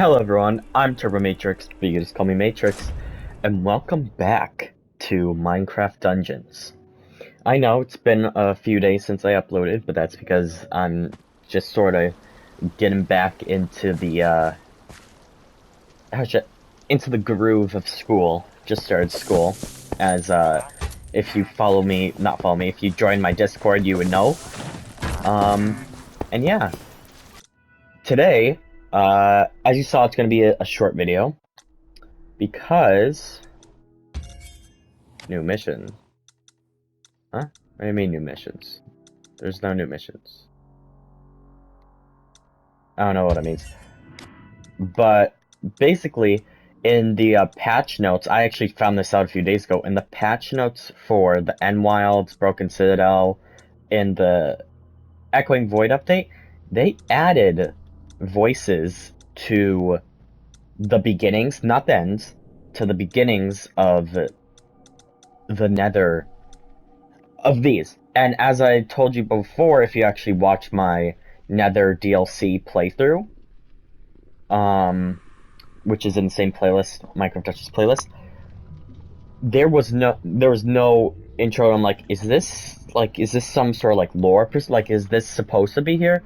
Hello everyone, I'm Turbo Matrix, but you can just call me Matrix, and welcome back to Minecraft Dungeons. I know it's been a few days since I uploaded, but that's because I'm just sort of getting back into the, into the groove of school. Just started school, as, if you follow me, not follow me, if you join my Discord, you would know. And yeah. Today, as you saw, it's going to be a short video, because new mission. Huh? What do you mean new missions? There's no new missions. I don't know what it means. But basically, in the patch notes, I actually found this out a few days ago. In the patch notes for the End Wilds, Broken Citadel, in the Echoing Void update, they added voices to the beginnings, not the ends, to the beginnings of the Nether of these. And as I told you before, if you actually watch my Nether DLC playthrough, which is in the same playlist, Minecraft Duchess playlist, there was no intro. I'm like, is this some sort of like lore? Like, is this supposed to be here?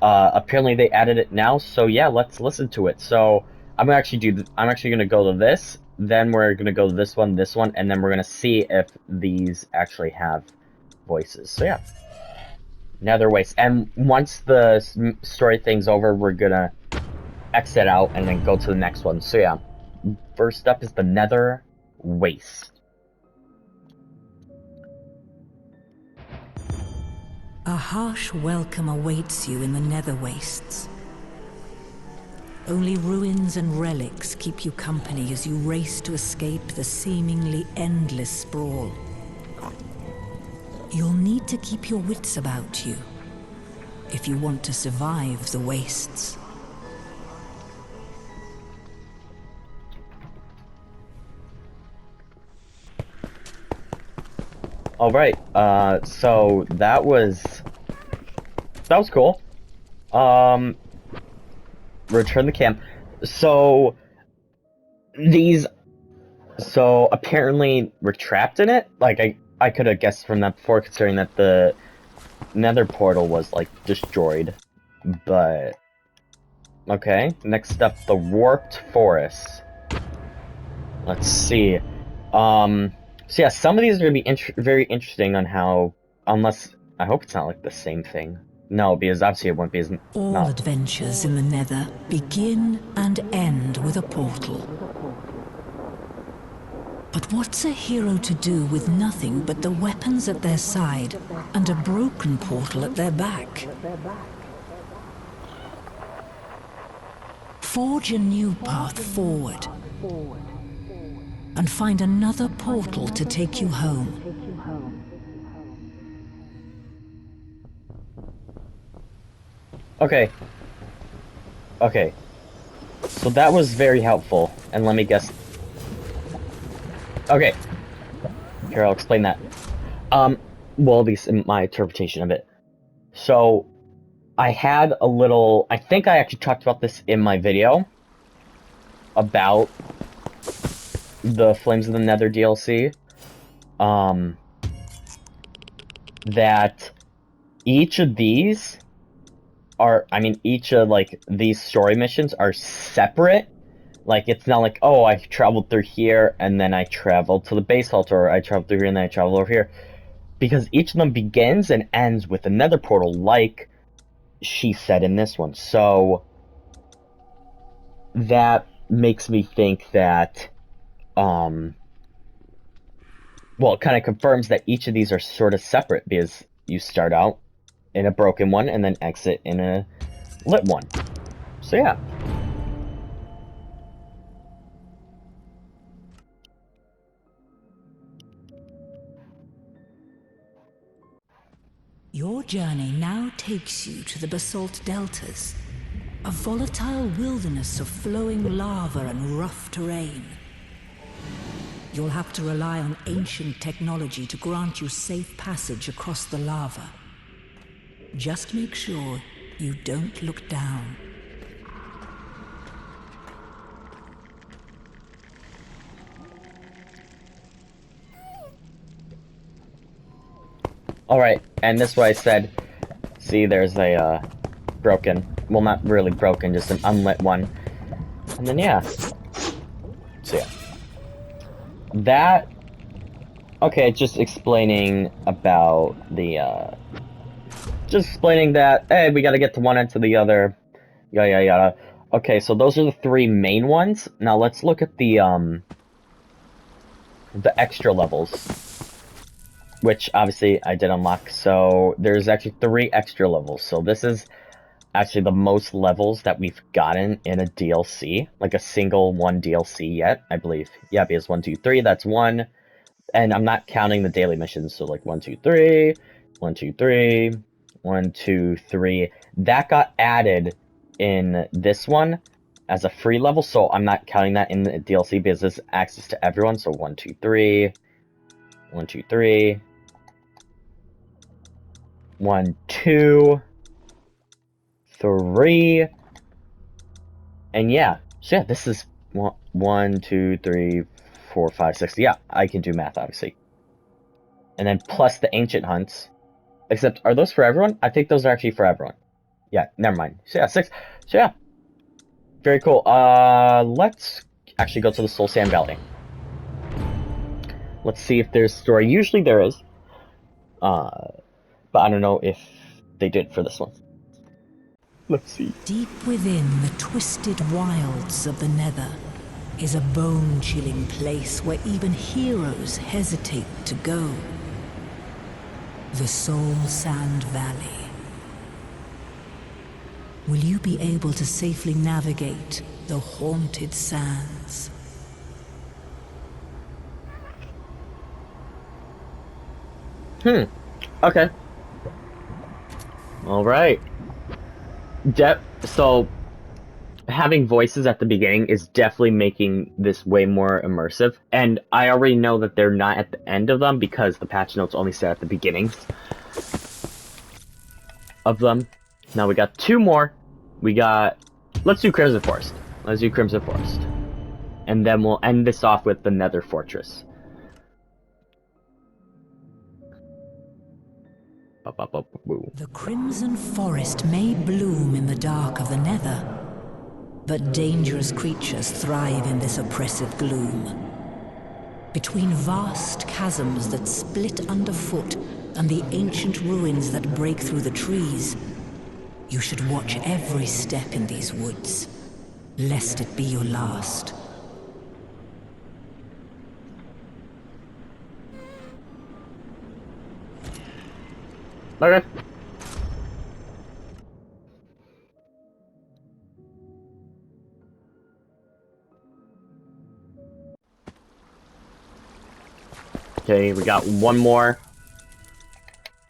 Apparently they added it now, so yeah, let's listen to it. So I'm actually gonna go to this, then we're gonna go to this one, and then we're gonna see if these actually have voices. So yeah, Nether Waste. And once the story thing's over, we're gonna exit out and then go to the next one. So yeah, first up is the Nether Waste. A harsh welcome awaits you in the Nether Wastes. Only ruins and relics keep you company as you race to escape the seemingly endless sprawl. You'll need to keep your wits about you if you want to survive the wastes. Alright, so that was cool. Return the camp. So apparently we're trapped in it? Like, I could have guessed from that before, considering that the Nether portal was, like, destroyed. But okay, next up, the Warped Forest. Let's see. So yeah, some of these are gonna be very interesting on how, unless, I hope it's not like the same thing. No, because obviously it won't be as... All adventures in the Nether begin and end with a portal. But what's a hero to do with nothing but the weapons at their side and a broken portal at their back? Forge a new path forward and find another portal to take you home. Okay. Okay. So that was very helpful, and let me guess. Okay. Here, I'll explain that. Well, at least in my interpretation of it. So, I had a little... I think I actually talked about this in my video about the Flames of the Nether DLC. That each of these are... I mean, each of, like, these story missions are separate. Like, it's not like, oh, I traveled through here, and then I traveled to the base altar, or I traveled through here, and then I traveled over here. Because each of them begins and ends with another portal, like she said in this one. So, that makes me think that, well, it kind of confirms that each of these are sort of separate, because you start out in a broken one, and then exit in a lit one. So, yeah. Your journey now takes you to the basalt deltas, a volatile wilderness of flowing lava and rough terrain. You'll have to rely on ancient technology to grant you safe passage across the lava. Just make sure you don't look down. Alright, and this is what I said. See, there's a, broken, well, not really broken, just an unlit one. And then, yeah. So, yeah. That, okay, just explaining about the, just explaining that, hey, we gotta get to one end to the other, yada, yada, yada. Okay, so those are the three main ones. Now let's look at the extra levels, which obviously I did unlock. So there's actually 3 extra levels. So this is actually the most levels that we've gotten in a DLC, like a single one DLC yet, I believe. Yeah, because 1, 2, 3, that's 1. And I'm not counting the daily missions, so like 1, 2, 3, 1, 2, 3, 1, 2, 3. That got added in this one as a free level, so I'm not counting that in the DLC because this is access to everyone. So 1, 2, 3, 1, 2, 3, 1, 2, 3, and yeah. So yeah, this is 1, 2, 3, 4, 5, 6. Yeah, I can do math, obviously. And then plus the ancient hunts. Except, are those for everyone? I think those are actually for everyone. Yeah, never mind. So yeah, 6. So yeah. Very cool. Let's actually go to the Soul Sand Valley. Let's see if there's a story. Usually there is. But I don't know if they did for this one. Let's see. Deep within the twisted wilds of the Nether is a bone-chilling place where even heroes hesitate to go. The Soul Sand Valley. Will you be able to safely navigate the haunted sands? Okay. Alright. So, having voices at the beginning is definitely making this way more immersive. And I already know that they're not at the end of them because the patch notes only say at the beginnings of them. Now we got 2 more. Let's do Crimson Forest. Let's do Crimson Forest. And then we'll end this off with the Nether Fortress. The Crimson Forest may bloom in the dark of the Nether, but dangerous creatures thrive in this oppressive gloom. Between vast chasms that split underfoot and the ancient ruins that break through the trees, you should watch every step in these woods, lest it be your last. Okay. Okay, we got 1 more.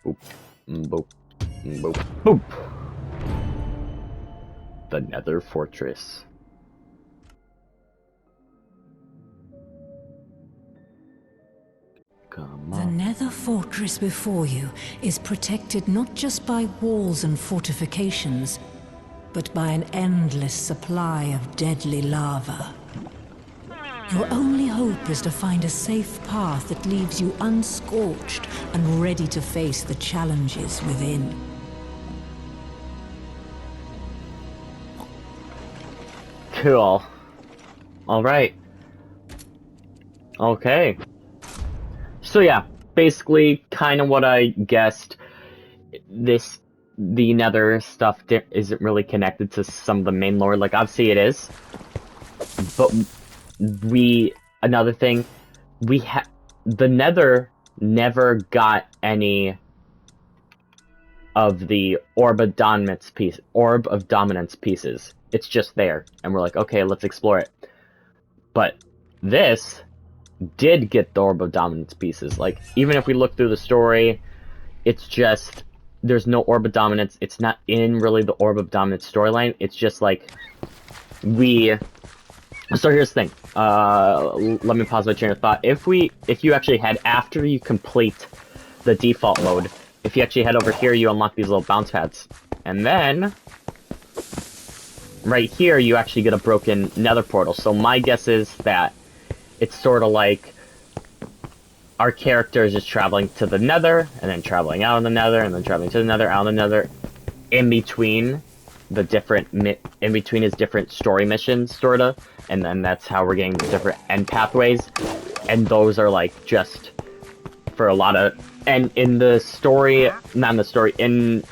Boop, boop, boop, boop. The Nether Fortress. Come The on. Nether Fortress before you is protected not just by walls and fortifications, but by an endless supply of deadly lava. Your only hope is to find a safe path that leaves you unscorched and ready to face the challenges within. Cool. Alright. Okay. So yeah, basically kind of what I guessed. The Nether stuff isn't really connected to some of the main lore. Like, obviously it is. But another thing, the Nether never got any of the Orb of Dominance pieces. It's just there. And we're like, okay, let's explore it. But this did get the Orb of Dominance pieces. Like, even if we look through the story, it's just, there's no Orb of Dominance. It's not in really the Orb of Dominance storyline. It's just like, so here's the thing. Let me pause my train of thought. If you actually head, after you complete the default mode, if you actually head over here, you unlock these little bounce pads. And then, right here, you actually get a broken nether portal. So my guess is that it's sort of like our character is just traveling to the Nether, and then traveling out of the Nether, and then traveling to the Nether, out of the Nether. In between in between is different story missions, sorta, and then that's how we're getting the different end pathways, and those are like just for a lot of, and in the story, not in the story, in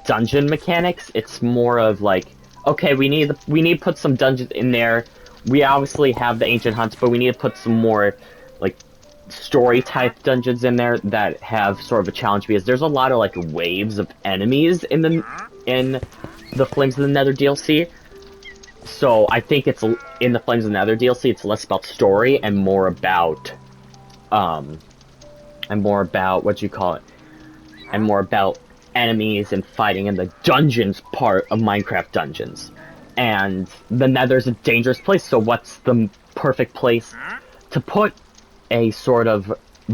dungeon mechanics, it's more of like, okay, we need to put some dungeons in there. We obviously have the ancient hunts, but we need to put some more like story type dungeons in there that have sort of a challenge, because there's a lot of like waves of enemies in the Flames of the Nether DLC. So I think it's in the Flames of the Nether DLC, it's less about story and more about what you call it, and more about enemies and fighting in the dungeons part of Minecraft Dungeons. And the Nether's a dangerous place, so what's the perfect place to put a sort of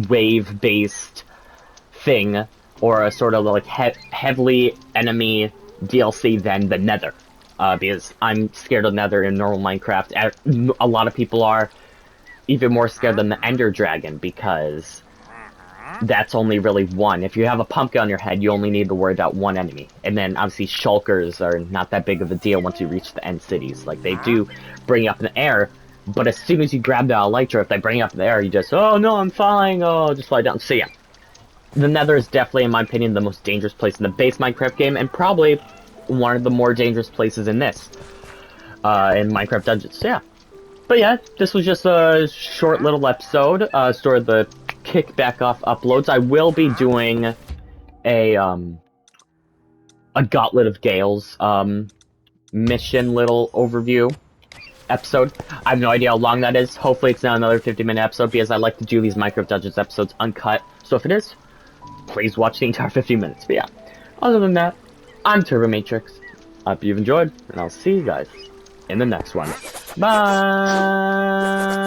wave-based thing, or a sort of like heavily enemy DLC than the Nether? Because I'm scared of Nether in normal Minecraft. A lot of people are even more scared than the Ender Dragon, because that's only really one. If you have a pumpkin on your head, you only need to worry about one enemy. And then, obviously, shulkers are not that big of a deal once you reach the end cities. Like, they do bring you up in the air, but as soon as you grab the elytra, if they bring you up in the air, you just, oh no, I'm falling, oh, just fly down. So yeah, the Nether is definitely, in my opinion, the most dangerous place in the base Minecraft game, and probably one of the more dangerous places in this, in Minecraft Dungeons. So yeah. But yeah, this was just a short little episode, sort of the kickback off uploads. I will be doing a Gauntlet of Gales, mission little overview episode. I have no idea how long that is. Hopefully it's not another 50-minute episode, because I like to do these Minecraft Dungeons episodes uncut. So if it is, please watch the entire 50 minutes. But yeah, other than that, I'm Turbo Matrix. I hope you've enjoyed, and I'll see you guys in the next one. Bye!